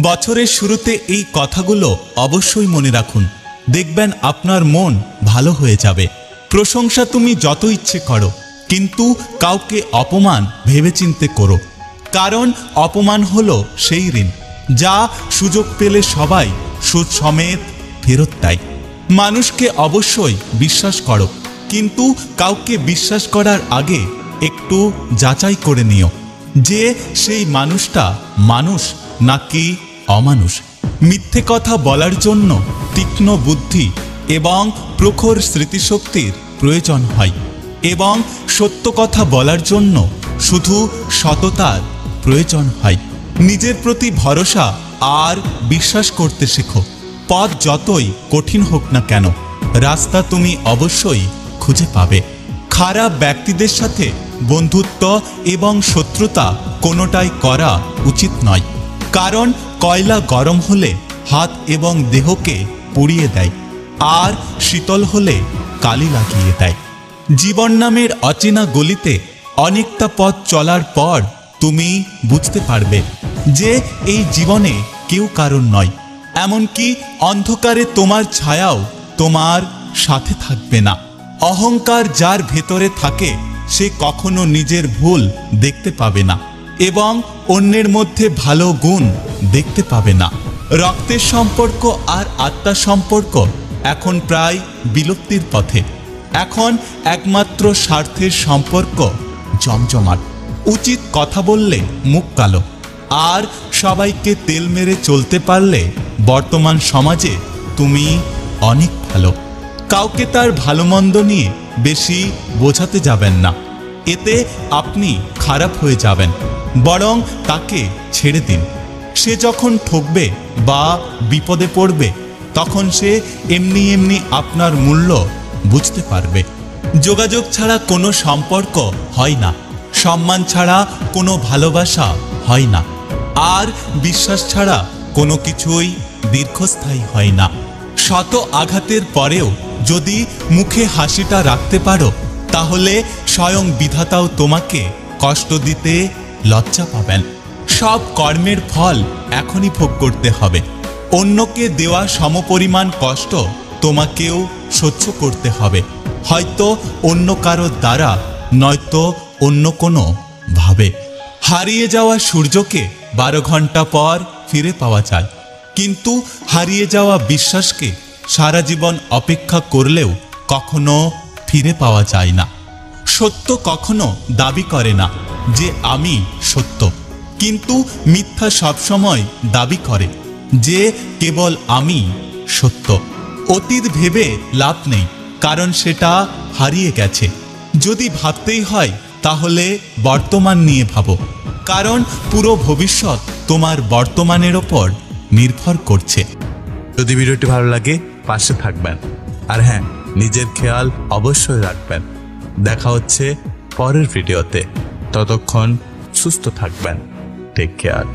বছরের শুরুতে এই কথাগুলো অবশ্যই মনে রাখুন, দেখবেন আপনার মন ভালো হয়ে যাবে। প্রশংসা তুমি যত ইচ্ছে করো, কিন্তু কাউকে অপমান ভেবেচিন্তে করো, কারণ অপমান হলো সেই ঋণ যা সুযোগ পেলে সবাই সুদ সমেত ফেরত দেয়। মানুষকে অবশ্যই বিশ্বাস করো, কিন্তু কাউকে বিশ্বাস করার আগে একটু যাচাই করে নিও যে সেই মানুষটা মানুষ নাকি অমানুষ। মিথ্যে কথা বলার জন্য তীক্ষ্ণ বুদ্ধি এবং প্রখর স্মৃতিশক্তির প্রয়োজন হয়, এবং সত্য কথা বলার জন্য শুধু সততার প্রয়োজন হয়। নিজের প্রতি ভরসা আর বিশ্বাস করতে শেখো। পথ যতই কঠিন হোক না কেন, রাস্তা তুমি অবশ্যই খুঁজে পাবে। খারাপ ব্যক্তিদের সাথে বন্ধুত্ব এবং শত্রুতা কোনোটাই করা উচিত নয়, কারণ কয়লা গরম হলে হাত এবং দেহকে পুড়িয়ে দেয়, আর শীতল হলে কালি লাগিয়ে দেয়। জীবন নামের অচেনা গলিতে অনেকটা পথ চলার পর তুমি বুঝতে পারবে যে এই জীবনে কেউ কারণ নয়, এমনকি অন্ধকারে তোমার ছায়াও তোমার সাথে থাকবে না। অহংকার যার ভেতরে থাকে সে কখনো নিজের ভুল দেখতে পাবে না এবং অন্যের মধ্যে ভালো গুণ দেখতে পাবে না। রক্তের সম্পর্ক আর আত্মার সম্পর্ক এখন প্রায় বিলুপ্তির পথে। এখন একমাত্র স্বার্থের সম্পর্ক জমজমাট। উচিত কথা বললে মুখ কালো, আর সবাইকে তেল মেরে চলতে পারলে বর্তমান সমাজে তুমি অনেক ভালো। কাউকে তার ভালো মন্দ নিয়ে বেশি বোঝাতে যাবেন না, এতে আপনি খারাপ হয়ে যাবেন। বরং তাকে ছেড়ে দিন। সে যখন ঠকবে বা বিপদে পড়বে তখন সে এমনি এমনি আপনার মূল্য বুঝতে পারবে। যোগাযোগ ছাড়া কোনো সম্পর্ক হয় না, সম্মান ছাড়া কোনো ভালোবাসা হয় না, আর বিশ্বাস ছাড়া কোনো কিছুই দীর্ঘস্থায়ী হয় না। শত আঘাতের পরেও যদি মুখে হাসিটা রাখতে পারো, তাহলে স্বয়ং বিধাতাও তোমাকে কষ্ট দিতে লজ্জা পাবেন। সব কর্মের ফল এখনই ভোগ করতে হবে। অন্যকে দেওয়া সমপরিমাণ কষ্ট তোমাকেও সহ্য করতে হবে, হয়তো অন্য কারো দ্বারা, নয়তো অন্য কোনো ভাবে। হারিয়ে যাওয়া সূর্যকে 12 ঘন্টা পর ফিরে পাওয়া যায়, কিন্তু হারিয়ে যাওয়া বিশ্বাসকে সারা জীবন অপেক্ষা করলেও কখনো ফিরে পাওয়া যায় না। সত্য কখনো দাবি করে না যে আমি সত্য, কিন্তু মিথ্যা সবসময় দাবি করে যে কেবল আমি সত্য। অতীত ভেবে লাভ নেই, কারণ সেটা হারিয়ে গেছে। যদি ভাবতেই হয় তাহলে বর্তমান নিয়ে ভাবো, কারণ পুরো ভবিষ্যৎ তোমার বর্তমানের ওপর নির্ভর করছে। যদি ভিডিওটি ভালো লাগে পাশে থাকবেন, আর হ্যাঁ, নিজের খেয়াল অবশ্যই রাখবেন। দেখা হচ্ছে পরের ভিডিওতে, ততক্ষণ সুস্থ থাকবেন। Take care.